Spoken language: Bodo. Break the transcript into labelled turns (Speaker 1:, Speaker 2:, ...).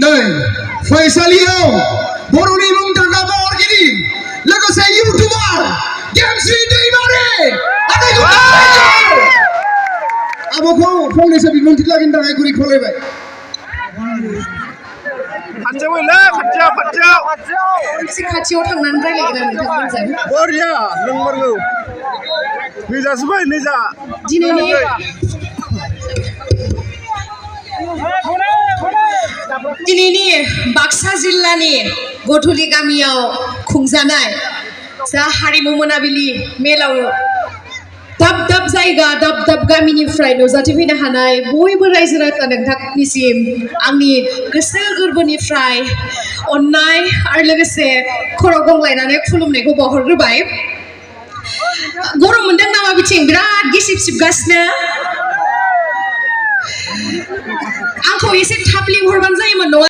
Speaker 1: नै फरायसालियाव बर'नि मुंदांखा महरगिरि लोगोसे इउटुबार गेमस्रि दैमारि आब'खौ फंनैसो बिबुंथि लाखिनो थाखाय गुरै खावलायबाय।
Speaker 2: एसे खाथियाव थांनानै रायलायगोन नोंथांमोनजों।
Speaker 3: बरिया नंमारगौ निजासोबाय निजा
Speaker 2: दिनैनि बाक्सा जिल्लानि गधुलि गामियाव खुंजानाय जा हारिमु मोनाबिलि मेलाव दाब दाब जायगा दाब दाब गामिनिफ्राय नुजाथिफैनो हानाय बयबो रायजो राजा नोंथांनिसिम आंनि गोसो गोरबोनिफ्राय अननाय आरो लोगोसे खर' गंग्लायनानै खुलुमनायखौ बावहरग्रोबाय। गरम मोनदों नामा बिथिं बिराद गिसिब सिबगासिनो? आंखौ एसे थाब लिंहरबानो जायोमोन नङा